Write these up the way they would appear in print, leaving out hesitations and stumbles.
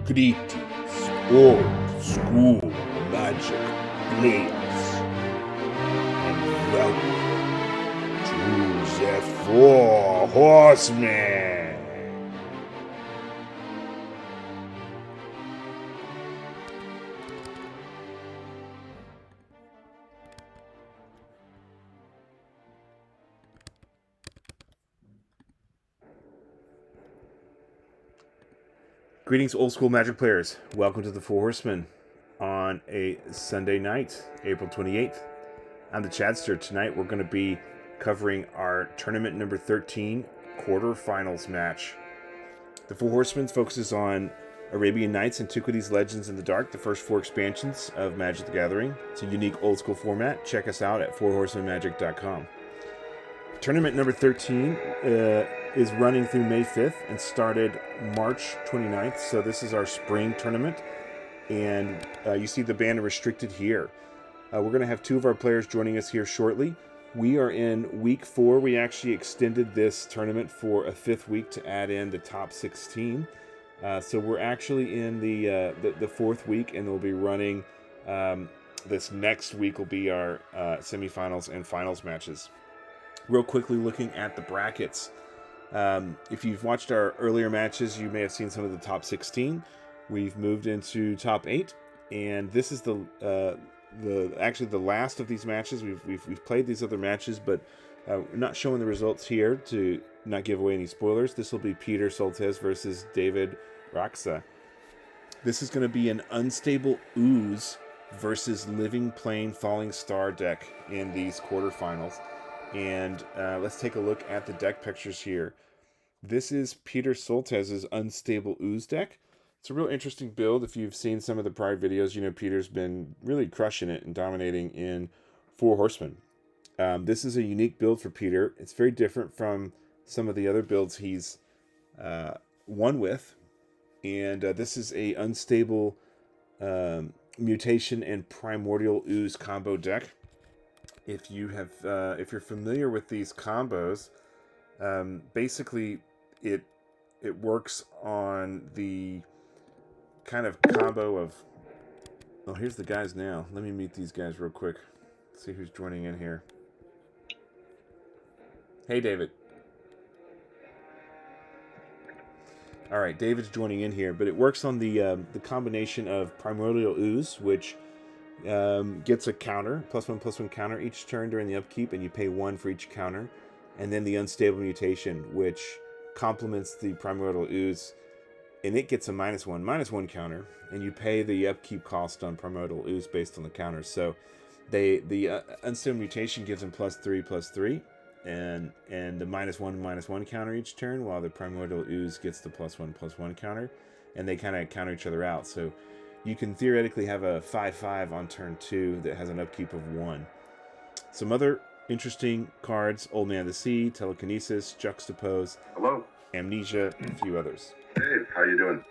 Greetings, old school magic players, and welcome to the Four Horsemen. Greetings, old school magic players. Welcome to the Four Horsemen on a Sunday night, April 28th. I'm the Chadster. Tonight we're going to be covering our tournament number 13 quarterfinals match. The Four Horsemen focuses on Arabian Nights, Antiquities, Legends in the Dark, the first 4 expansions of Magic the Gathering. It's a unique old school format. Check us out at fourhorsemenmagic.com. Tournament number 13 is running through May 5th and started March 29th. So this is our spring tournament. And you see the banner restricted here. We're going to have 2 of our players joining us here shortly. We are in week 4. We actually extended this tournament for a 5th week to add in the top 16. So we're actually in the 4th week, and we'll be running this next week will be our semifinals and finals matches. Real quickly looking at the brackets. If you've watched our earlier matches, you may have seen some of the top 16. We've moved into top 8, and this is actually the last of these matches. We've played these other matches, but we're not showing the results here to not give away any spoilers. This will be Peter Soltesz versus David Raxa. This is going to be an unstable Ooze versus Living Plane Falling Star deck in these quarterfinals. And let's take a look at the deck pictures here. This is Peter Soltesz's Unstable Ooze deck. It's a real interesting build. If you've seen some of the prior videos, you know Peter's been really crushing it and dominating in Four Horsemen. This is a unique build for Peter. It's very different from some of the other builds he's won with. And this is a Unstable Mutation and Primordial Ooze combo deck. If you're familiar with these combos, basically it works on the kind of combo of. Oh, here's the guys now. Let me meet these guys real quick. See who's joining in here. Hey, David. All right, David's joining in here, but it works on the combination of Primordial Ooze, which gets a counter, +1/+1 counter each turn during the upkeep, and you pay 1 for each counter. And then the Unstable Mutation, which complements the Primordial Ooze, and it gets a -1/-1 counter, and you pay the upkeep cost on Primordial Ooze based on the counters. So the Unstable Mutation gives them +3/+3, and the -1/-1 counter each turn, while the Primordial Ooze gets the +1/+1 counter, and they kind of counter each other out. So you can theoretically have a 5/5 on turn 2 that has an upkeep of 1. Some other interesting cards: Old Man of the Sea, Telekinesis, Juxtapose, Hello. Amnesia, and a few others. Hey, how you doing?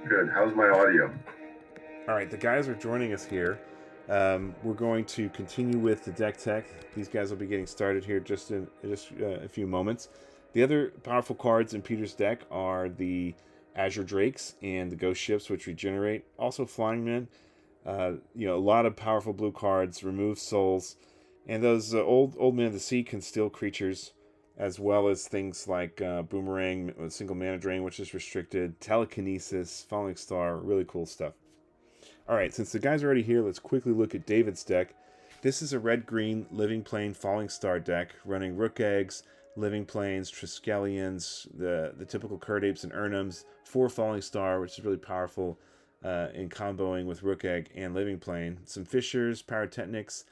Good. How's my audio? All right, the guys are joining us here. We're going to continue with the deck tech. These guys will be getting started here just in a few moments. The other powerful cards in Peter's deck are the Azure Drakes and the Ghost Ships, which regenerate. Also Flying Men. A lot of powerful blue cards, remove souls, and those old Man of the Sea can steal creatures, as well as things like Boomerang, Single Mana Drain, which is restricted, Telekinesis, Falling Star, really cool stuff. All right, since the guys are already here, let's quickly look at David's deck. This is a red-green Living Plane Falling Star deck running Rook Eggs, Living Planes, Triskelions, the typical Curd Apes and Urnums, 4 Falling Star, which is really powerful in comboing with Rook Egg and Living Plane. Some Fishers, Pyrotechnics,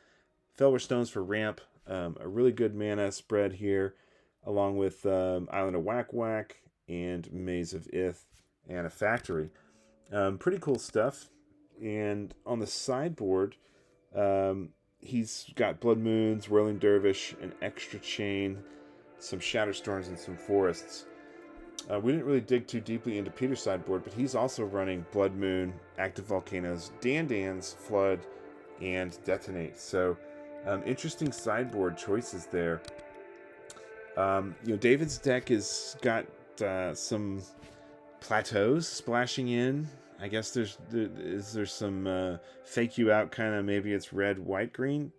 Felwer Stones for ramp, a really good mana spread here, along with Island of Whack Whack and Maze of Ith and a Factory. Pretty cool stuff. And on the sideboard, he's got Blood Moons, Whirling Dervish, an Extra Chain, some Shatterstorms, and some Forests. We didn't really dig too deeply into Peter's sideboard, but he's also running Blood Moon, Active Volcanoes, Dan's, Flood, and Detonate. So interesting sideboard choices there. David's deck has got some plateaus splashing in. I guess there's some fake you out kind of, maybe it's red, white, green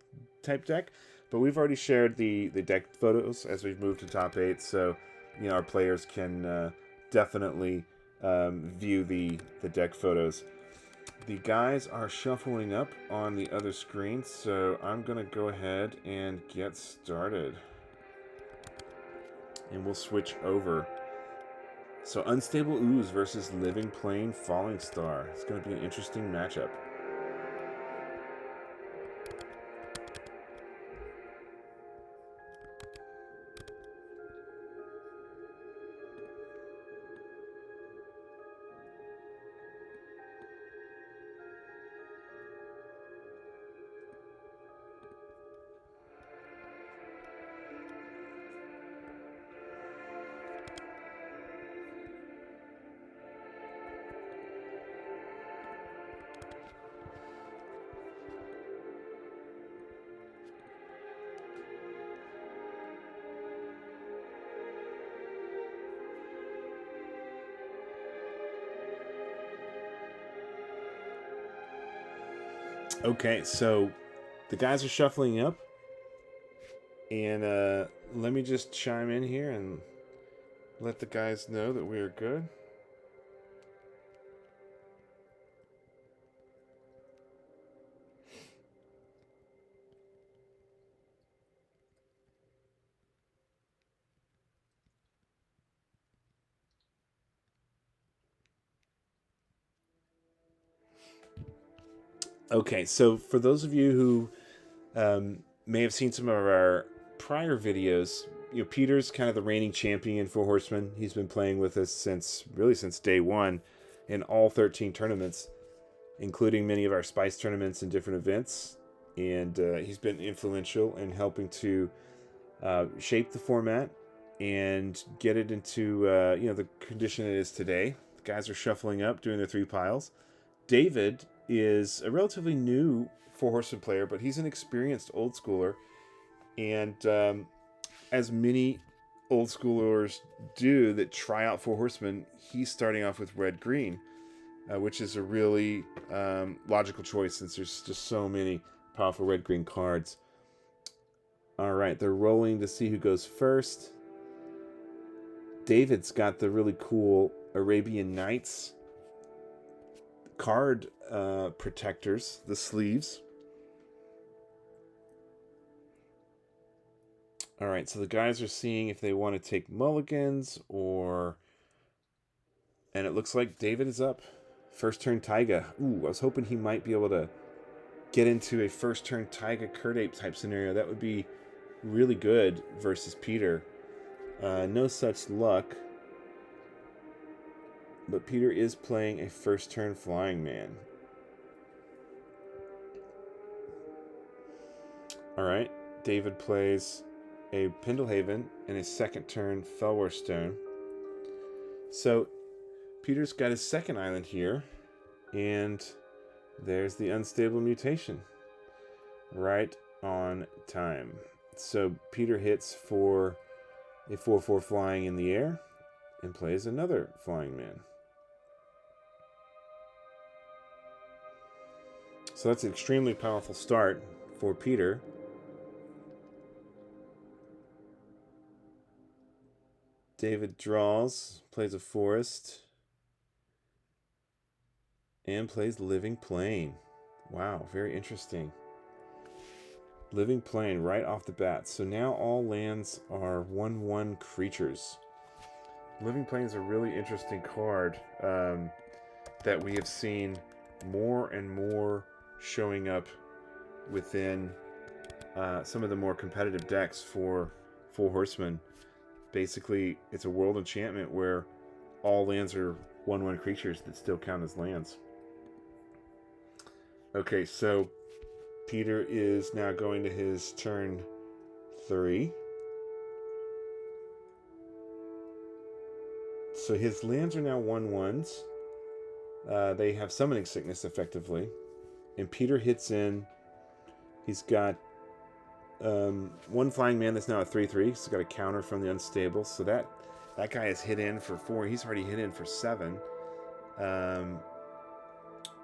type deck. But we've already shared the deck photos as we've moved to top 8, so our players can definitely view the deck photos. The guys are shuffling up on the other screen, so I'm going to go ahead and get started. And we'll switch over. So Unstable Ooze versus Living Plane Falling Star. It's going to be an interesting matchup. Okay, so the guys are shuffling up, and let me just chime in here and let the guys know that we are good. Okay, so for those of you who may have seen some of our prior videos, Peter's kind of the reigning champion for Four Horsemen. He's been playing with us since day one in all 13 tournaments, including many of our Spice tournaments and different events. And he's been influential in helping to shape the format and get it into the condition it is today. The guys are shuffling up, doing their 3 piles. David is a relatively new Four Horsemen player, but he's an experienced old schooler. And as many old schoolers do that try out Four Horsemen, he's starting off with red-green, which is a really logical choice since there's just so many powerful red-green cards. All right, they're rolling to see who goes first. David's got the really cool Arabian Nights card protectors, the sleeves. All right, so the guys are seeing if they want to take mulligans or... And it looks like David is up. First turn Taiga. Ooh, I was hoping he might be able to get into a first turn Taiga Kurt Ape type scenario. That would be really good versus Peter. No such luck. But Peter is playing a first turn Flying Man. Alright, David plays a Pendlehaven and a second turn Felwar Stone. So Peter's got his second island here, and there's the Unstable Mutation. Right on time. So Peter hits for a 4/4 flying in the air and plays another Flying Man. So that's an extremely powerful start for Peter. David draws, plays a forest, and plays Living Plane. Wow, very interesting. Living Plane right off the bat. So now all lands are 1/1 creatures. Living Plane is a really interesting card that we have seen more and more showing up within some of the more competitive decks for Four Horsemen. Basically, it's a world enchantment where all lands are 1/1 creatures that still count as lands. Okay, so Peter is now going to his turn 3. So his lands are now 1/1s. They have summoning sickness effectively. And Peter hits in. He's got one Flying Man that's now a 3/3. He's got a counter from the Unstable. So that That guy has hit in for 4. He's already hit in for 7.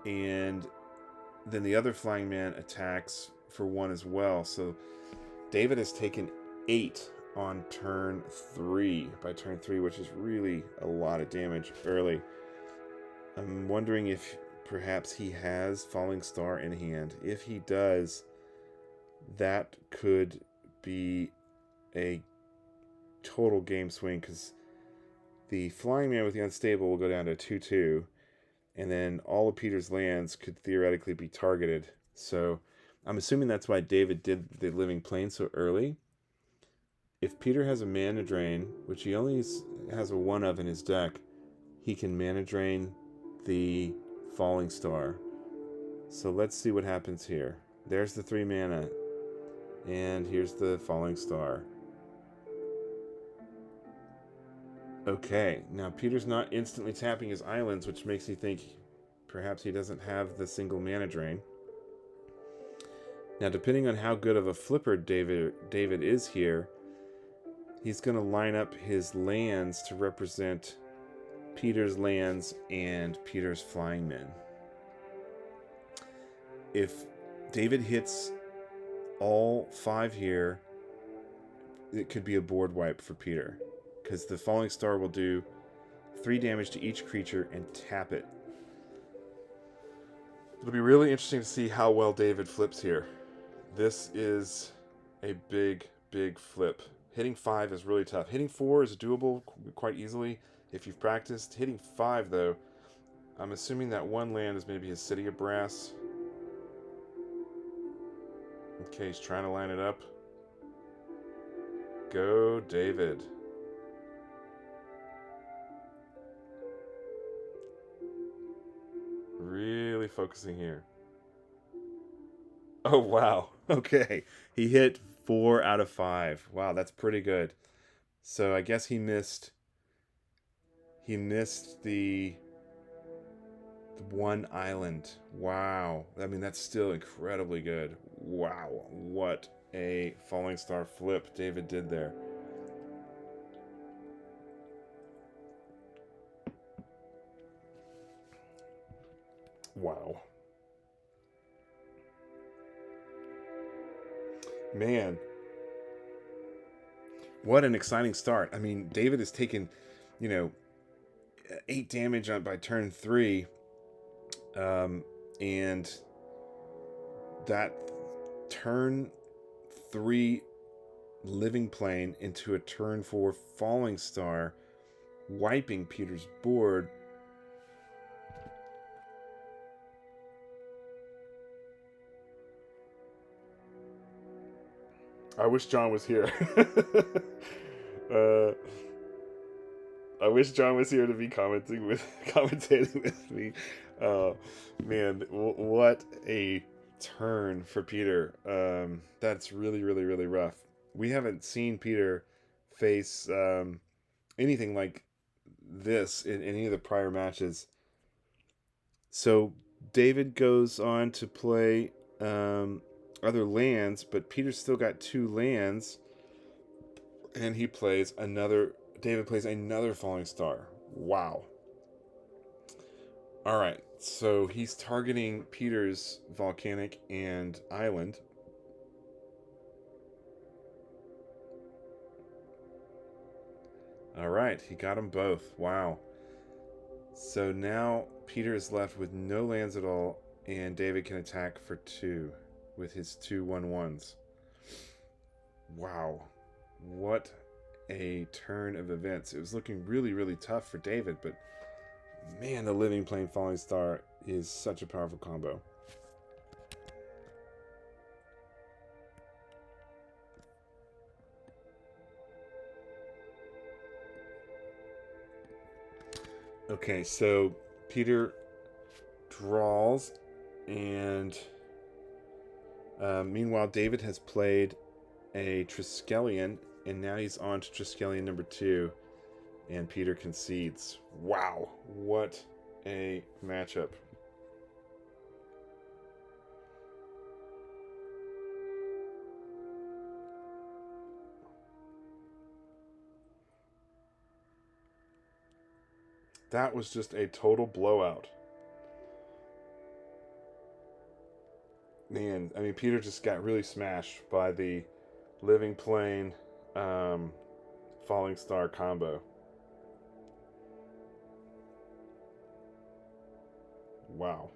And then the other flying man attacks for 1 as well. So David has taken 8 on turn 3, by turn 3, which is really a lot of damage early. I'm wondering if perhaps he has Falling Star in hand. If he does, that could be a total game swing, because the flying man with the unstable will go down to 2/2, and then all of Peter's lands could theoretically be targeted. So I'm assuming that's why David did the Living Plane so early. If Peter has a mana drain, which he only has a 1 of in his deck, he can mana drain the Falling Star. So let's see what happens here. There's the 3 mana, and here's the Falling Star. Okay, now Peter's not instantly tapping his islands, which makes me think perhaps he doesn't have the single mana drain. Now, depending on how good of a flipper David is here, he's going to line up his lands to represent Peter's lands and Peter's flying men. If David hits all 5 here, it could be a board wipe for Peter, because the Falling Star will do 3 damage to each creature and tap it. It'll be really interesting to see how well David flips here. This is a big, big flip. Hitting 5 is really tough. Hitting 4 is doable quite easily if you've practiced. Hitting 5, though, I'm assuming that 1 land is maybe his City of Brass. Okay, he's trying to line it up. Go, David. Really focusing here. Oh, wow. Okay. He hit 4 out of 5. Wow, that's pretty good. So I guess he missed the 1 island. Wow. I mean, that's still incredibly good. Wow. What a Falling Star flip David did there. Wow. Man. What an exciting start. I mean, David has taken, 8 damage by turn 3. And that turn 3 Living Plane into a turn 4 Falling Star, wiping Peter's board. I wish John was here. I wish John was here to be commentating with me. Man, what a turn for Peter. That's really, really, really rough. We haven't seen Peter face anything like this in any of the prior matches. So David goes on to play other lands, but Peter's still got 2 lands, and David plays another Falling Star. Wow. Alright, so he's targeting Peter's Volcanic and Island. Alright, he got them both. Wow. So now Peter is left with no lands at all, and David can attack for 2 with his 2 1/1s. Wow. What a turn of events. It was looking really, really tough for David, but man, the Living Plane Falling Star is such a powerful combo. Okay, so Peter draws, and meanwhile David has played a Triskelion, and now he's on to Triskelion number 2, and Peter concedes. Wow, what a matchup. That was just a total blowout. Man, I mean, Peter just got really smashed by the living plane, falling star combo. Wow.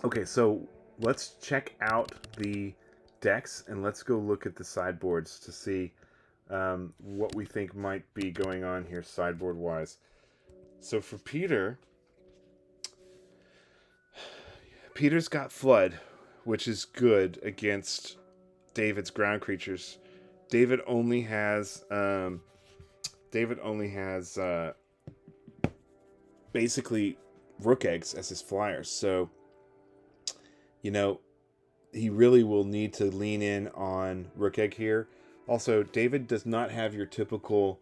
Okay, so let's check out the decks and let's go look at the sideboards to see what we think might be going on here sideboard wise. So for Peter's got Flood, which is good against David's ground creatures. David only has basically rook eggs as his flyers. So, you know, he really will need to lean in on rook egg here. Also, David does not have your typical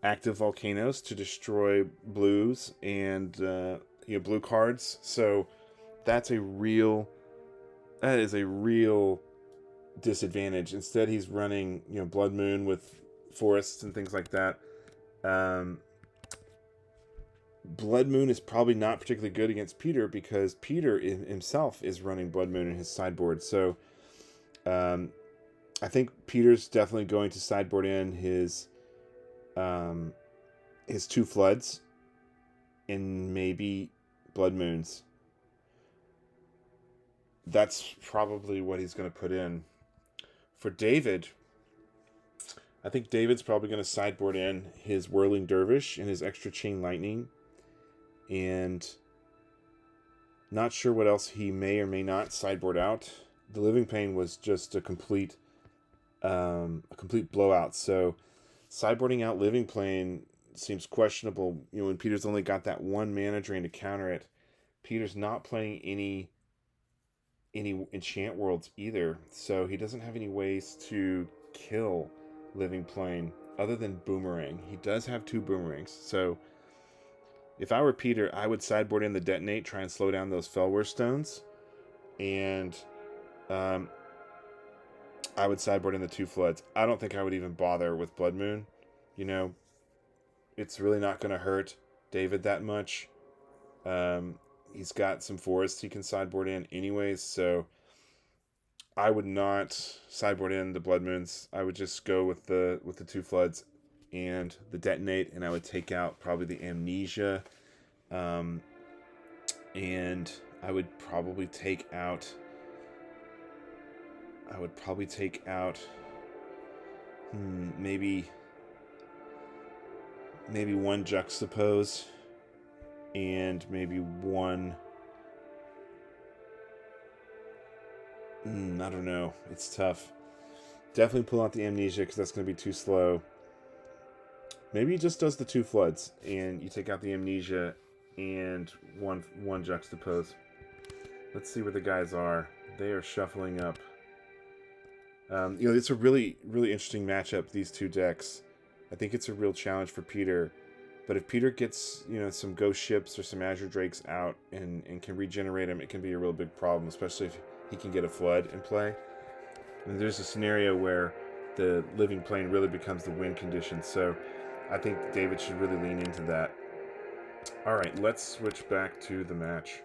active volcanoes to destroy blues and blue cards. So that is a real disadvantage. Instead, he's running Blood Moon with forests and things like that. Blood Moon is probably not particularly good against Peter because Peter himself is running Blood Moon in his sideboard. So I think Peter's definitely going to sideboard in his 2 Floods and maybe Blood Moons. That's probably what he's going to put in. For David, I think David's probably going to sideboard in his Whirling Dervish and his extra Chain Lightning. And not sure what else he may or may not sideboard out. The Living Plane was just a complete blowout. So sideboarding out Living Plane seems questionable. When Peter's only got that 1 mana drain to counter it. Peter's not playing any enchant worlds either, so he doesn't have any ways to kill Living Plane other than Boomerang. He does have 2 Boomerangs, so if I were Peter, I would sideboard in the Detonate, try and slow down those Fellwar Stones, and I would sideboard in the 2 Floods. I don't think I would even bother with Blood Moon. It's really not going to hurt David that much. He's got some forests he can sideboard in anyways, so I would not sideboard in the Blood Moons. I would just go with the 2 Floods and the Detonate, and I would take out probably the Amnesia, and I would probably take out maybe 1 Juxtapose. And maybe 1... I don't know. It's tough. Definitely pull out the Amnesia because that's going to be too slow. Maybe he just does the 2 Floods and you take out the Amnesia and one Juxtapose. Let's see where the guys are. They are shuffling up. It's a really, really interesting matchup, these 2 decks. I think it's a real challenge for Peter. But if Peter gets, some Ghost Ships or some Azure Drakes out and can regenerate them, it can be a real big problem, especially if he can get a Flood in play. And there's a scenario where the Living Plane really becomes the win condition. So I think David should really lean into that. All right, let's switch back to the match.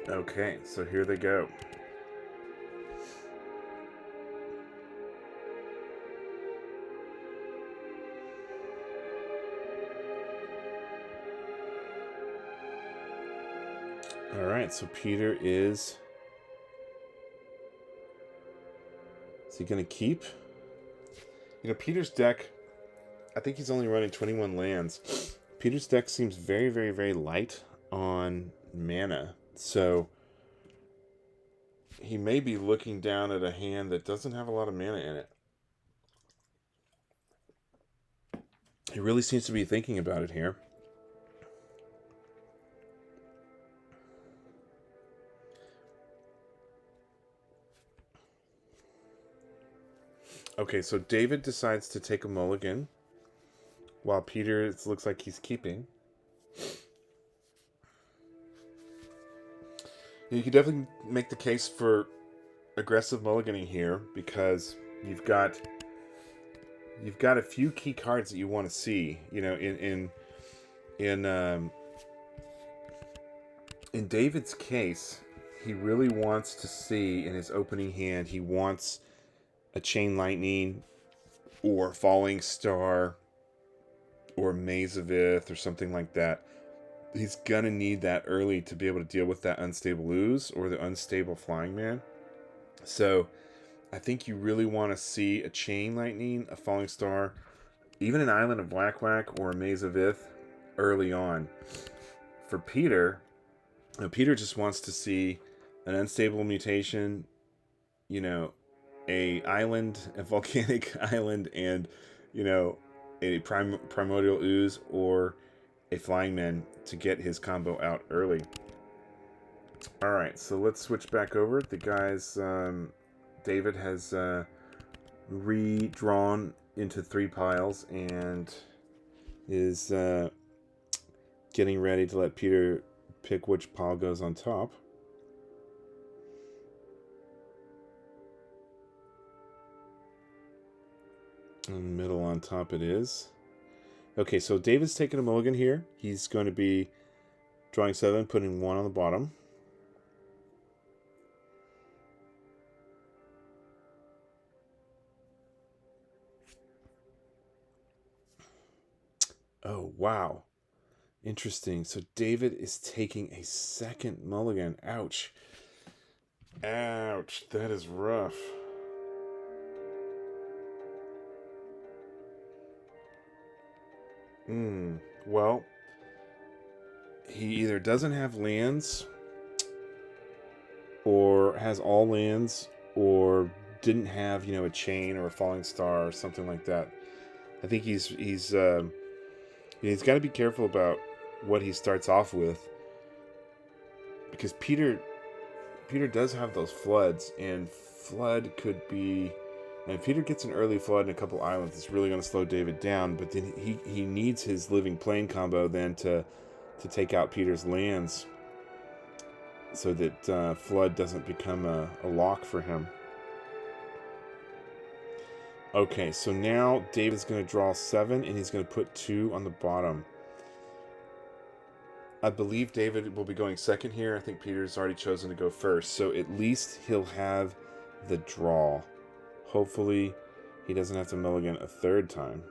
Okay, so here they go. All right, so Peter is he going to keep? Peter's deck, I think he's only running 21 lands. Peter's deck seems very, very, very light on mana. So he may be looking down at a hand that doesn't have a lot of mana in it. He really seems to be thinking about it here. Okay, so David decides to take a mulligan, while Peter, it looks like he's keeping. You could definitely make the case for aggressive mulliganing here, because you've got a few key cards that you want to see. You know, in David's case, he really wants to see in his opening hand. He wants a chain lightning, or falling star, or maze of Ith, or something like that. He's gonna need that early to be able to deal with that unstable Ooze or the unstable flying man. So I think you really want to see a chain lightning, a falling star, even an island of whack whack, or a maze of Ith early on. For Peter, Peter just wants to see an unstable mutation, you know, a island, a volcanic island, and, you know, a primordial Ooze or a flying man to get his combo out early. Alright, so let's switch back over. The guys, David has redrawn into 3 piles and is getting ready to let Peter pick which pile goes on top. In the middle on top it is. Okay, so David's taking a mulligan here. He's going to be drawing 7, putting 1 on the bottom. Oh, wow. Interesting. So David is taking a second mulligan. Ouch. Ouch. That is rough. Well, he either doesn't have lands, or has all lands, or didn't have, you know, a chain or a falling star or something like that. I think he's got to be careful about what he starts off with, because Peter does have those floods, and flood could be. And if Peter gets an early flood and a couple islands, it's really going to slow David down. But then he needs his living plane combo then to take out Peter's lands, so that flood doesn't become a lock for him. Okay, so now David's going to draw 7, and he's going to put 2 on the bottom. I believe David will be going second here. I think Peter's already chosen to go first, so at least he'll have the draw. Hopefully, he doesn't have to mulligan a 3rd time.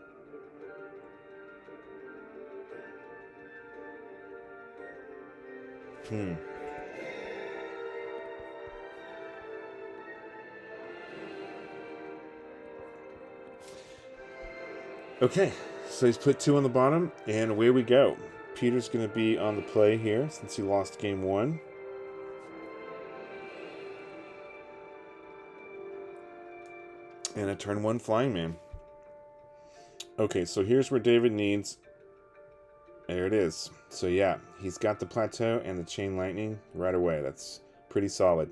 Okay, so he's put 2 on the bottom, and away we go. Peter's going to be on the play here since he lost game 1. And a turn 1 flying man. Okay, so here's where David needs. There it is. So yeah, he's got the plateau and the chain lightning right away. That's pretty solid.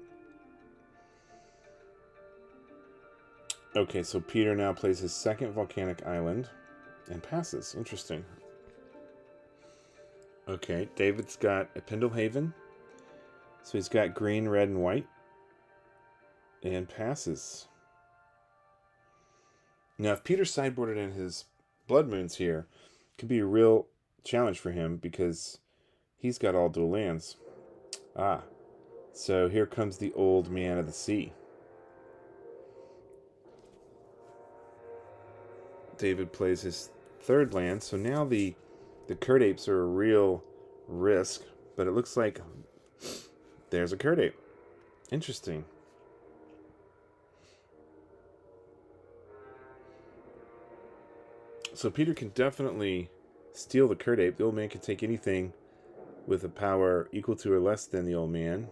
Okay, so Peter now plays his 2nd volcanic island and passes. Interesting. Okay, David's got a Pendlehaven. So he's got green, red, and white. And passes. Now, if Peter sideboarded in his Blood Moons here, it could be a real challenge for him, because he's got all dual lands. So here comes the old man of the sea. David plays his 3rd land, so now the Curd Apes are a real risk, but it looks like there's a Curd Ape. Interesting. So Peter can definitely steal the Curd Ape. The old man can take anything with a power equal to or less than the old man.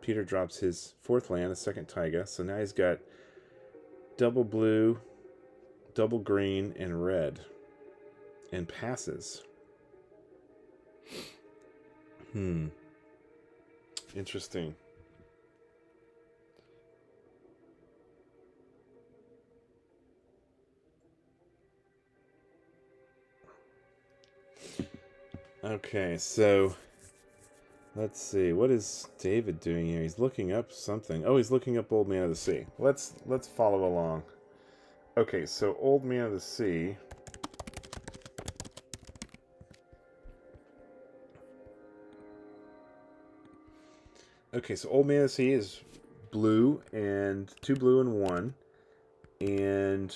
Peter drops his 4th land, a 2nd taiga, so now he's got double blue, double green, and red. and passes. Interesting. Okay, so let's see. What is David doing here? He's looking up something. Oh, he's looking up Old Man of the Sea. Let's follow along. Okay, so Old Man of the Sea. Okay, so Old Man of the Sea is blue and 2 blue and 1. And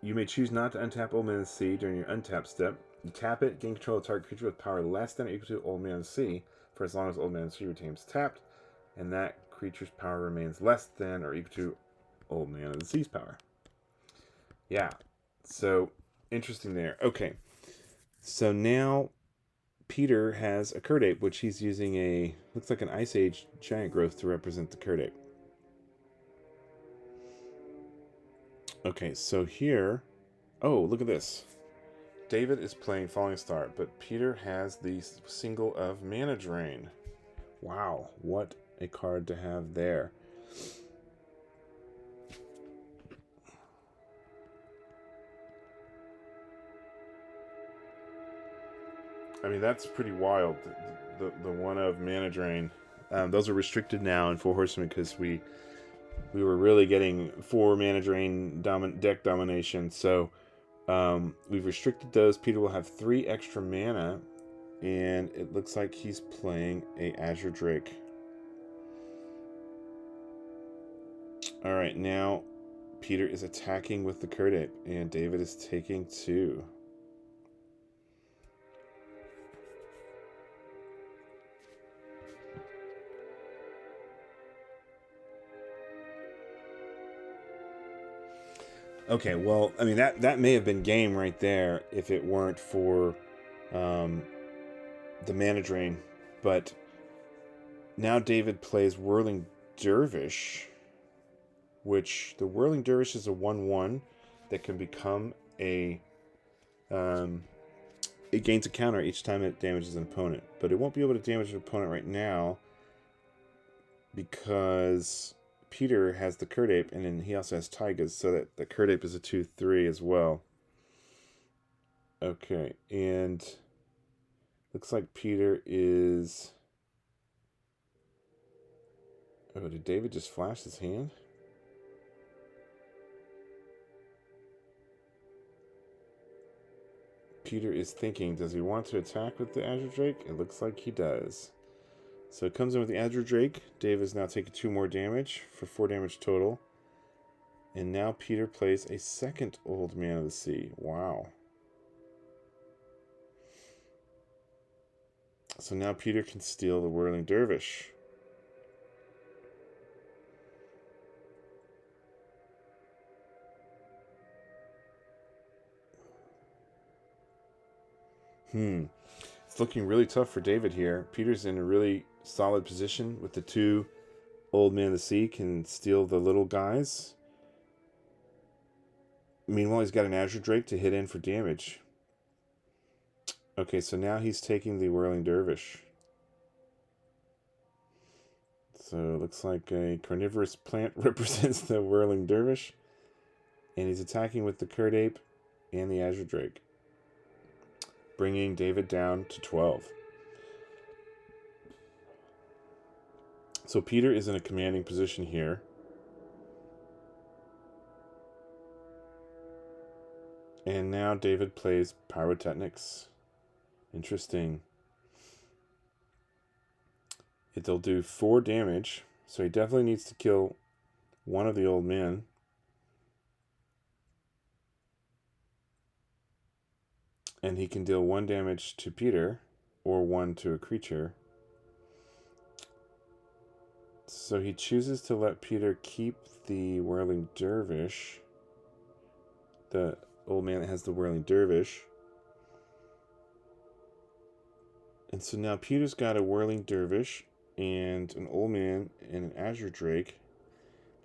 you may choose not to untap Old Man of the Sea during your untap step. You tap it, gain control of the target creature with power less than or equal to Old Man of the Sea for as long as Old Man of the Sea retains tapped, and that creature's power remains less than or equal to Old Man of the Sea's power. Yeah, so interesting there. Okay, so now Peter has a Curd Ape, which he's using a, looks like an Ice Age giant growth to represent the Curd Ape. Okay, so here, oh, look at this. David is playing Falling Star, but Peter has the single of Mana Drain. Wow, what a card to have there. I mean, that's pretty wild. The one of Mana Drain. Those are restricted now in Four Horsemen because we were really getting 4 Mana Drain deck domination. So we've restricted those. Peter will have 3 extra mana, and it looks like he's playing a Azure Drake. All right, now Peter is attacking with the Curd Ape, and David is taking 2. Okay, well, I mean, that may have been game right there if it weren't for the Mana Drain. But now David plays Whirling Dervish, which the Whirling Dervish is a 1/1 that can become a... it gains a counter each time it damages an opponent. But it won't be able to damage an opponent right now because Peter has the Curd Ape, and then he also has Taigas, so that the Curd Ape is a 2/3 as well. Okay, and looks like Peter is... Oh, did David just flash his hand? Peter is thinking, does he want to attack with the Azure Drake? It looks like he does. So it comes in with the Azure Drake. Dave is now taking 2 more damage for 4 damage total. And now Peter plays a second Old Man of the Sea. Wow. So now Peter can steal the Whirling Dervish. It's looking really tough for David here. Peter's in a really solid position with the 2 Old Man of the Sea, can steal the little guys. Meanwhile, he's got an Azure Drake to hit in for damage. Okay, so now he's taking the Whirling Dervish. So it looks like a carnivorous plant represents the Whirling Dervish. And he's attacking with the Curd Ape and the Azure Drake, bringing David down to 12. So Peter is in a commanding position here. And now David plays Pyrotechnics. Interesting. It'll do 4 damage, so he definitely needs to kill one of the old men. And he can deal 1 damage to Peter, or 1 to a creature. So he chooses to let Peter keep the Whirling Dervish. The old man that has the Whirling Dervish. And so now Peter's got a Whirling Dervish and an old man and an Azure Drake.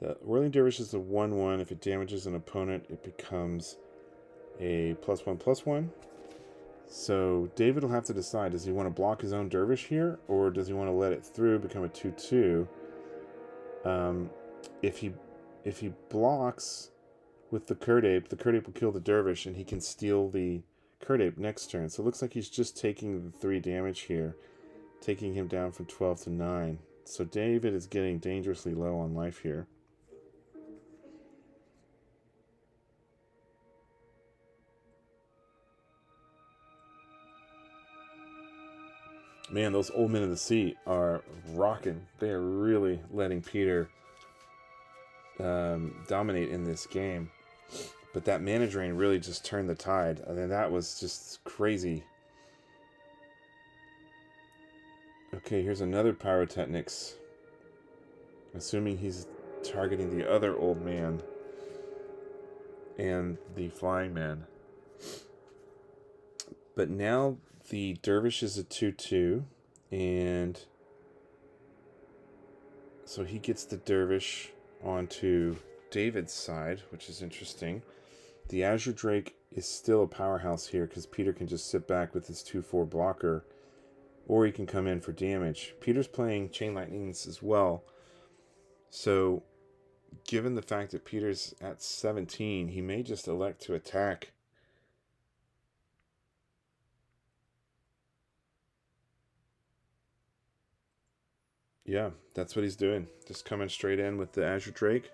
The Whirling Dervish is a 1/1. If it damages an opponent, it becomes a +1/+1. So David will have to decide, does he want to block his own dervish here, or does he want to let it through, become a 2/2? If he blocks with the Curd Ape will kill the dervish, and he can steal the Curd Ape next turn. So it looks like he's just taking the 3 damage here, taking him down from 12 to 9. So David is getting dangerously low on life here. Man, those old men of the sea are rocking. They are really letting Peter dominate in this game. But that mana drain really just turned the tide. I mean, that was just crazy. Okay, here's another Pyrotechnics. Assuming he's targeting the other old man and the flying man. But now the dervish is a 2/2, and so he gets the dervish onto David's side, which is interesting. The Azure Drake is still a powerhouse here because Peter can just sit back with his 2/4 blocker, or he can come in for damage. Peter's playing Chain Lightnings as well, so given the fact that Peter's at 17, he may just elect to attack. Yeah, that's what he's doing. Just coming straight in with the Azure Drake.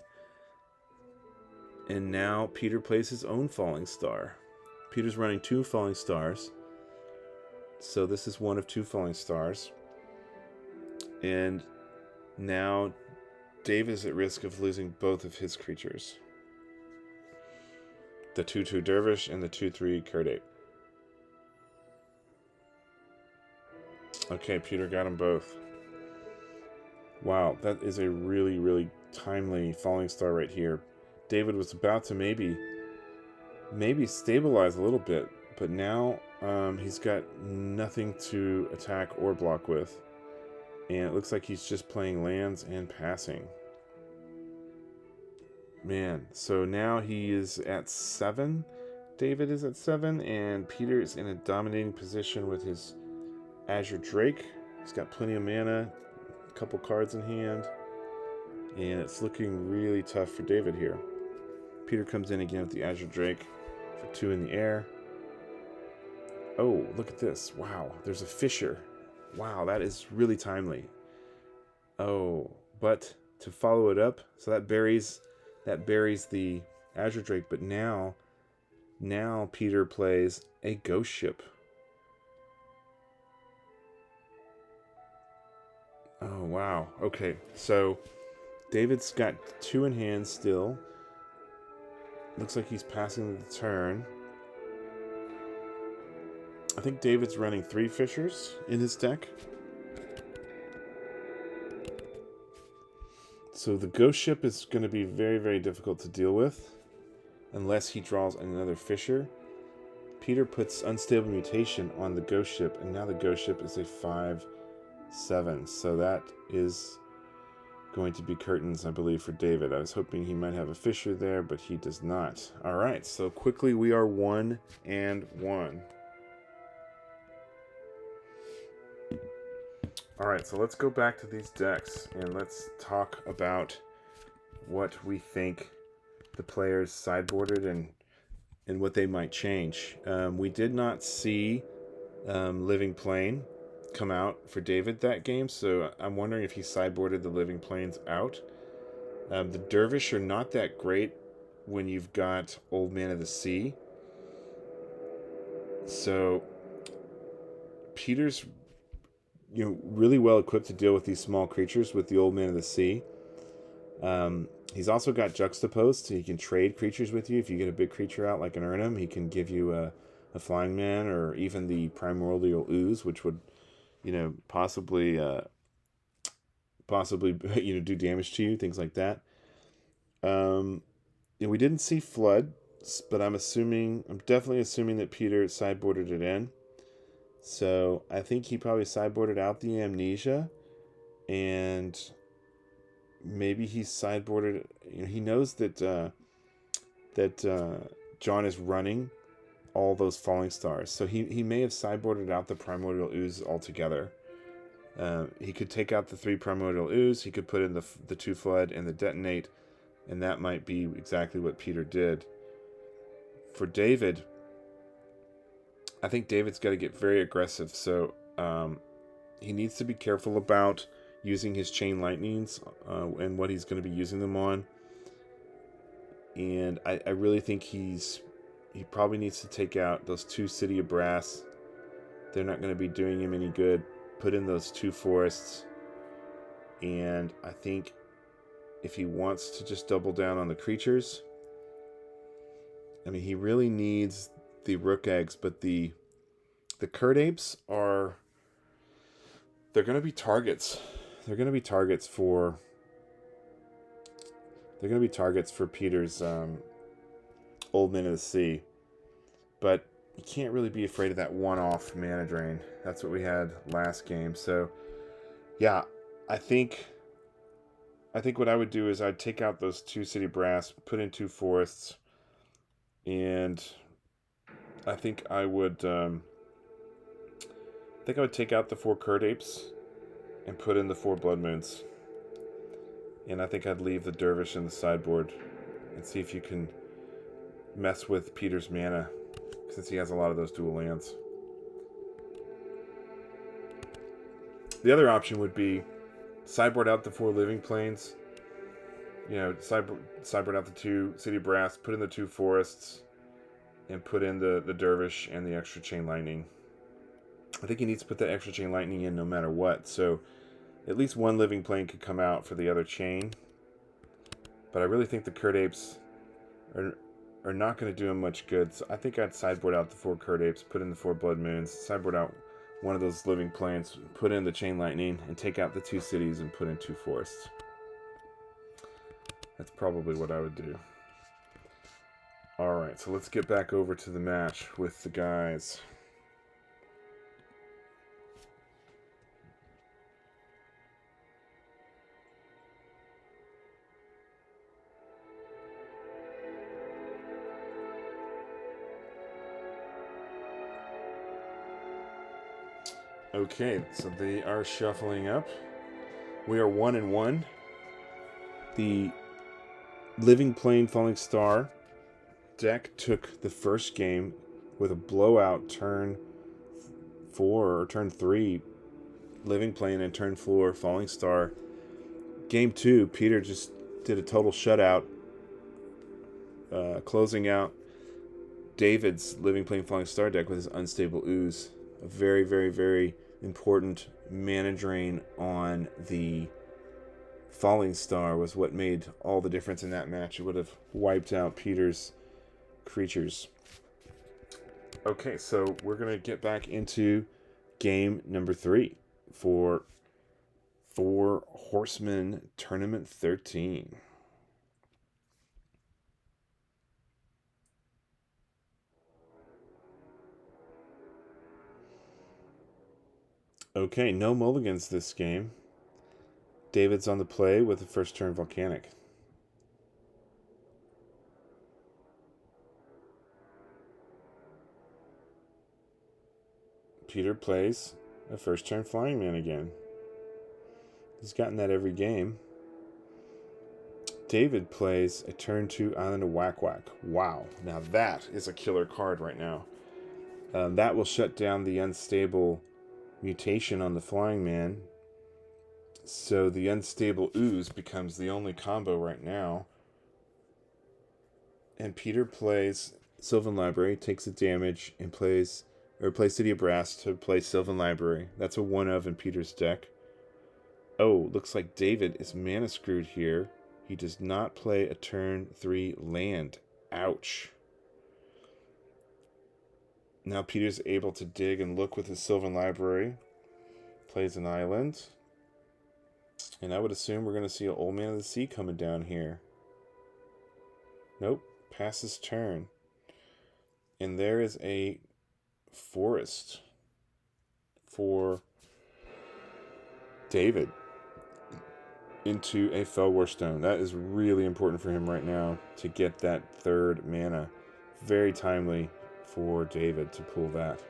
And now Peter plays his own Falling Star. Peter's running 2 Falling Stars. So this is one of 2 Falling Stars. And now Dave is at risk of losing both of his creatures. The 2/2 Dervish and the 2/3 Curd Ape. Okay, Peter got them both. Wow, that is a really, really timely Falling Star right here. David was about to maybe stabilize a little bit, but now he's got nothing to attack or block with. And it looks like he's just playing lands and passing. Man, so now he is at 7. David is at 7, and Peter is in a dominating position with his Azure Drake. He's got plenty of mana, a couple cards in hand, and it's looking really tough for David here. Peter comes in again with the Azure Drake for 2 in the air. Oh, look at this. Wow, there's a Fisher. Wow, that is really timely. Oh, but to follow it up, so that buries the Azure Drake, but now Peter plays a Ghost Ship. Oh, wow. Okay, so David's got 2 in hand still. Looks like he's passing the turn. I think David's running 3 Fishers in his deck. So the Ghost Ship is going to be very, very difficult to deal with unless he draws another Fisher. Peter puts Unstable Mutation on the Ghost Ship, and now the Ghost Ship is a 5/7. So that is going to be curtains, I believe, for David. I was hoping he might have a Fisher there, but he does not. All right, so quickly we are 1-1. All right, so let's go back to these decks and let's talk about what we think the players sideboarded and what they might change. We did not see Living Plane come out for David that game, so I'm wondering if he sideboarded the Living Planes out. The Dervish are not that great when you've got Old Man of the Sea. So Peter's really well equipped to deal with these small creatures with the Old Man of the Sea. He's also got Juxtaposed, so he can trade creatures with you. If you get a big creature out like an Urnum, he can give you a Flying Man, or even the Primordial Ooze, which would possibly do damage to you, things like that. We didn't see Flood, but I'm definitely assuming that Peter sideboarded it in. So I think he probably sideboarded out the Amnesia, and maybe he sideboarded. He knows that John is running all those falling stars. So he may have sideboarded out the Primordial Ooze altogether. He could take out the 3 Primordial Ooze, he could put in the 2 Flood and the Detonate, and that might be exactly what Peter did. For David, I think David's got to get very aggressive, so he needs to be careful about using his Chain Lightnings and what he's going to be using them on. And I really think he probably needs to take out those 2 City of Brass. They're not going to be doing him any good. Put in those 2 Forests. And I think if he wants to just double down on the creatures, I mean, he really needs the Rook Eggs, but the Curd Apes they're going to be targets. They're going to be targets for Peter's Old Men of the Sea. But you can't really be afraid of that one-off mana drain. That's what we had last game. So, yeah, I think what I would do is I'd take out those 2 City Brass, put in 2 Forests, and I think I would take out the 4 Curd Apes and put in the 4 Blood Moons. And I think I'd leave the Dervish in the sideboard and see if you can mess with Peter's mana, since he has a lot of those dual lands. The other option would be sideboard out the 4 Living Plains. You know, sideboard out the 2 City Brass, put in the 2 Forests, and put in the Dervish and the extra Chain Lightning. I think he needs to put that extra Chain Lightning in no matter what, so at least 1 Living Plane could come out for the other chain. But I really think the Curd Apes are not going to do him much good, so I think I'd sideboard out the 4 Curd Apes, put in the 4 Blood Moons, sideboard out one of those Living Planes, put in the Chain Lightning, and take out the 2 cities and put in 2 forests. That's probably what I would do. Alright, so let's get back over to the match with the guys. Okay, so they are shuffling up. We are 1-1. The Living Plane Falling Star deck took the first game with a blowout turn 4 or turn 3 Living Plane and turn 4 Falling Star. Game 2, Peter just did a total shutout, closing out David's Living Plane Falling Star deck with his Unstable Ooze. A very, very, very important mana drain on the Falling Star was what made all the difference in that match. It would have wiped out Peter's creatures. Okay, so we're going to get back into game number 3 for Four Horsemen Tournament 13. Okay, no mulligans this game. David's on the play with the first turn Volcanic. Peter plays a first turn Flying Man again. He's gotten that every game. David plays a turn 2 Island of Whack Whack. Wow, now that is a killer card right now. That will shut down the unstable mutation on the Flying Man. So the Unstable Ooze becomes the only combo right now. And Peter plays Sylvan Library, takes the damage, and plays City of Brass to play Sylvan Library. That's a 1-of in Peter's deck. Oh, looks like David is mana screwed here. He does not play a turn 3 land. Ouch. Now Peter's able to dig and look with his Sylvan Library. Plays an island. And I would assume we're going to see an Old Man of the Sea coming down here. Nope. Passes turn. And there is a forest for David into a Fellwar Stone. That is really important for him right now to get that 3rd mana. Very timely for David to pull that.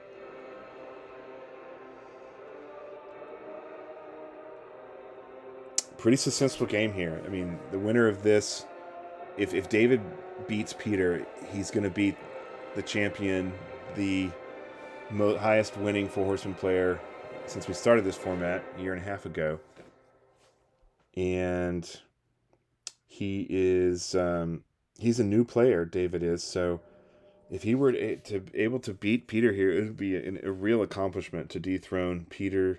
Pretty successful game here. I mean, the winner of this, if David beats Peter, he's going to beat the champion, the highest winning Four Horsemen player since we started this format a year and a half ago. And he is he's a new player, David is. So if he were to able to beat Peter here, it would be a real accomplishment to dethrone Peter,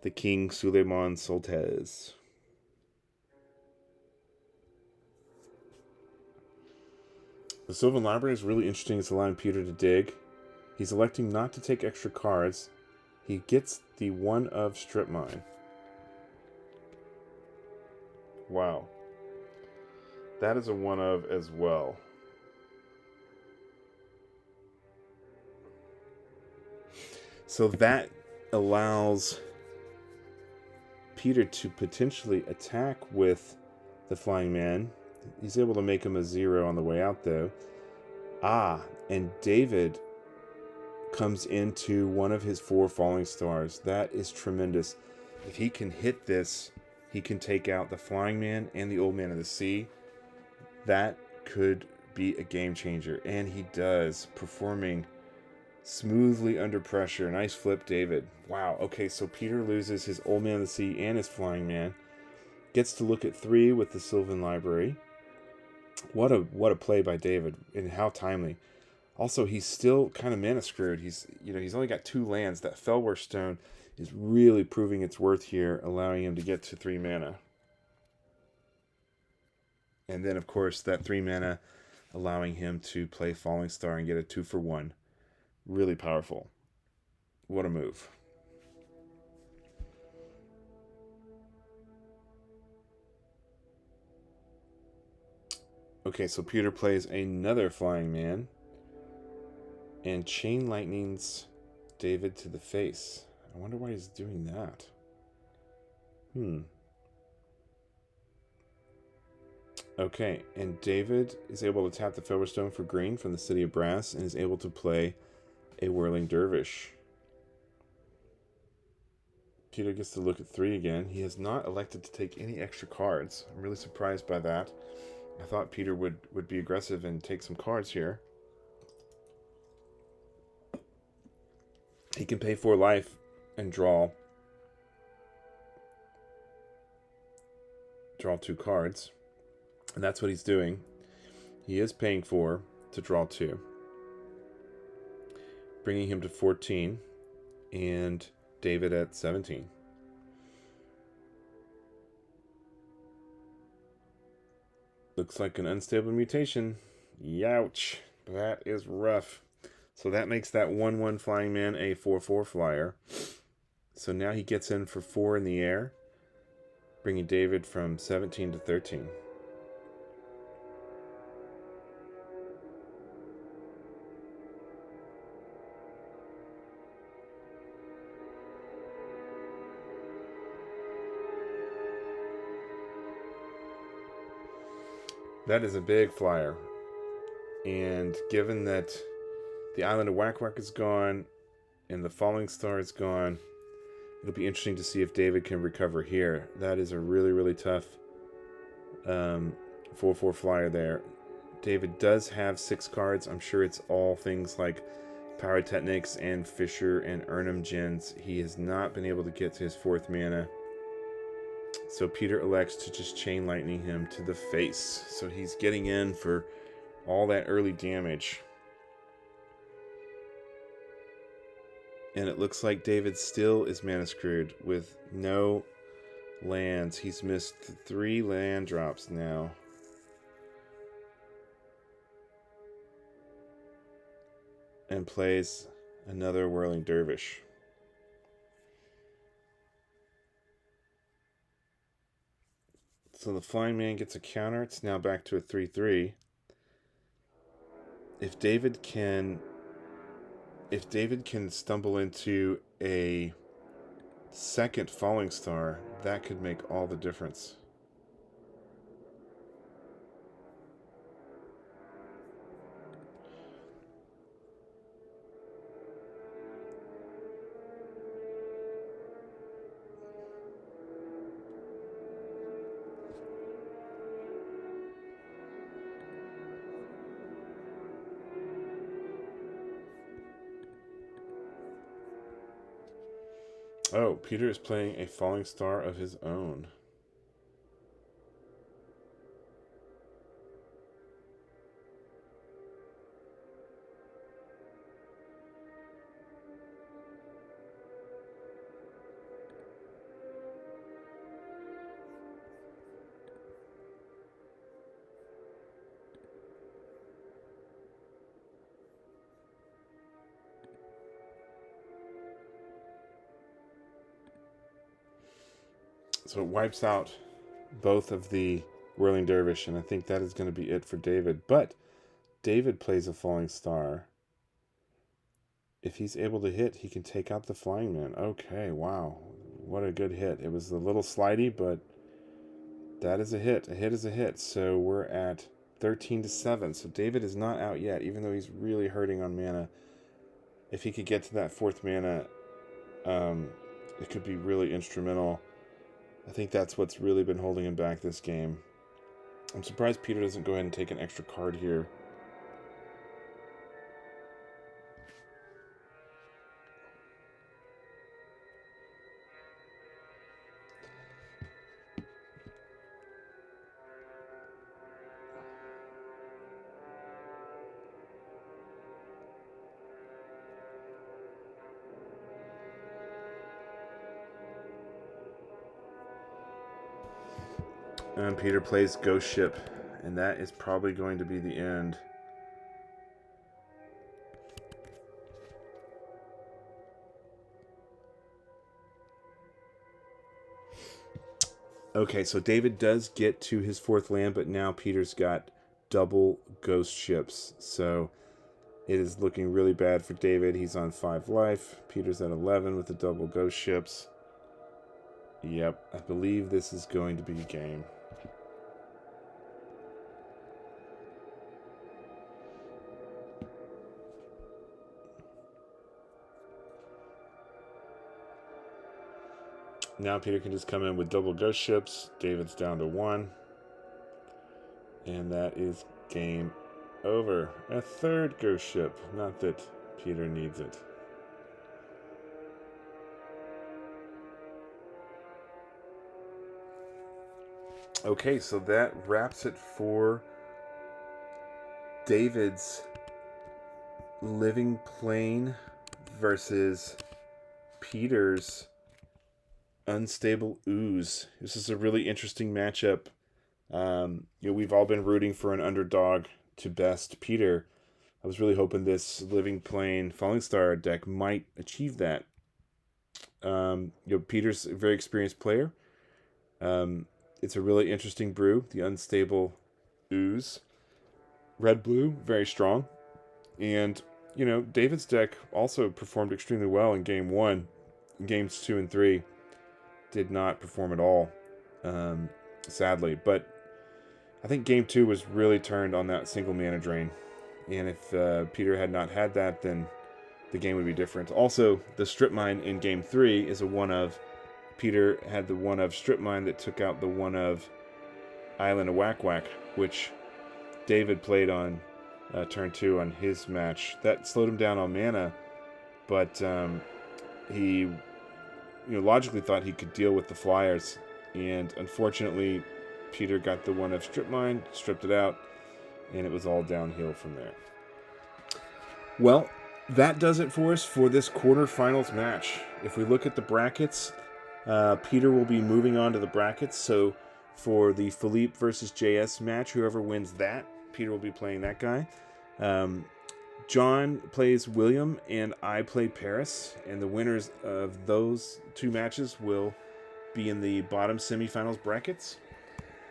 the King Suleiman Soltez. The Sylvan Library is really interesting. It's allowing Peter to dig. He's electing not to take extra cards. He gets the one of Strip Mine. Wow. That is a one of as well. So that allows Peter to potentially attack with the Flying Man. He's able to make him a 0 on the way out, though. And David comes into one of his 4 falling stars. That is tremendous. If he can hit this, he can take out the Flying Man and the Old Man of the Sea. That could be a game changer. And he does, performing smoothly under pressure. Nice flip, David. Wow. Okay, so Peter loses his Old Man of the Sea and his Flying Man. Gets to look at 3 with the Sylvan Library. What a play by David, and how timely. Also, he's still kind of mana screwed. He's only got 2 lands. That Fellwar Stone is really proving its worth here, allowing him to get to 3 mana. And then, of course, that 3 mana allowing him to play Falling Star and get a 2-for-1. Really powerful. What a move. Okay, so Peter plays another Flying Man. And Chain Lightnings David to the face. I wonder why he's doing that. Okay, and David is able to tap the Fellwar Stone for green from the City of Brass and is able to play a Whirling Dervish. Peter gets to look at 3 again. He has not elected to take any extra cards. I'm really surprised by that. I thought Peter would be aggressive and take some cards here. He can pay 4 life and draw 2 cards. And that's what he's doing. He is paying 4 to draw 2. Bringing him to 14. And David at 17. Looks like an unstable mutation. Youch. That is rough. So that makes that 1/1 Flying Man a 4/4 flyer. So now he gets in for 4 in the air, bringing David from 17 to 13. That is a big flyer. And given that the Island of Whack Whack is gone and the Falling Star is gone, it'll be interesting to see if David can recover here. That is a really, really tough 4/4 flyer there. David does have 6 cards. I'm sure it's all things like Pyrotechnics and Fisher and Urnham Gens. He has not been able to get to his 4th mana. So Peter elects to just Chain Lightning him to the face. So he's getting in for all that early damage. And it looks like David still is mana screwed with no lands. He's missed 3 land drops now. And plays another Whirling Dervish. So the Flying Man gets a counter. It's now back to a 3/3. If David can stumble into a second Falling Star, that could make all the difference. Oh, Peter is playing a falling star of his own. So it wipes out both of the Whirling Dervish, and I think that is going to be it for David. But David plays a falling star. If he's able to hit, he can take out the Flying Man. Okay, wow. What a good hit. It was a little slidey, but that is a hit. A hit is a hit. So we're at 13-7. So David is not out yet, even though he's really hurting on mana. If he could get to that 4th mana, it could be really instrumental. I think that's what's really been holding him back this game. I'm surprised Peter doesn't go ahead and take an extra card here. And Peter plays Ghost Ship, and that is probably going to be the end. Okay, so David does get to his 4th land, but now Peter's got double Ghost Ships. So it is looking really bad for David. He's on 5 life. Peter's at 11 with the double Ghost Ships. Yep, I believe this is going to be a game. Now Peter can just come in with double Ghost Ships. David's down to 1. And that is game over. A 3rd Ghost Ship. Not that Peter needs it. Okay, so that wraps it for David's Living Plane versus Peter's Unstable Ooze. This is a really interesting matchup. We've all been rooting for an underdog to best Peter. I was really hoping this Living Plane Falling Star deck might achieve that. Peter's a very experienced player. It's a really interesting brew, the Unstable Ooze. Red-blue, very strong. And, David's deck also performed extremely well in Game 1. Games 2 and 3 did not perform at all, sadly. But I think Game 2 was really turned on that single mana drain. And if Peter had not had that, then the game would be different. Also, the Strip Mine in Game 3 is a 1-of. Peter had the 1-of Strip Mine that took out the 1-of Island of Whack Whack, which David played on turn 2 on his match. That slowed him down on mana, but he logically thought he could deal with the Flyers, and unfortunately Peter got the 1-of Strip Mine, stripped it out, and it was all downhill from there. Well, that does it for us for this quarterfinals match. If we look at the brackets, Peter will be moving on to the brackets. So for the Philippe versus JS match, whoever wins that, Peter will be playing that guy. John plays William, and I play Paris. And the winners of those 2 matches will be in the bottom semifinals brackets.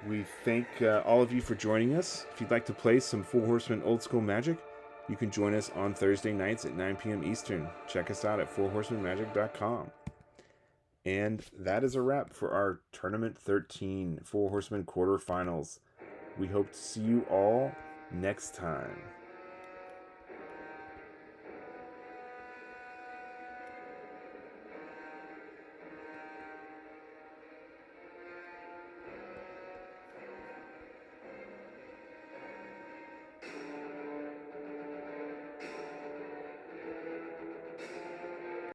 We thank all of you for joining us. If you'd like to play some Four Horsemen Old School Magic, you can join us on Thursday nights at 9 p.m. Eastern. Check us out at fourhorsemenmagic.com. And that is a wrap for our Tournament 13 Four Horsemen quarterfinals. We hope to see you all next time.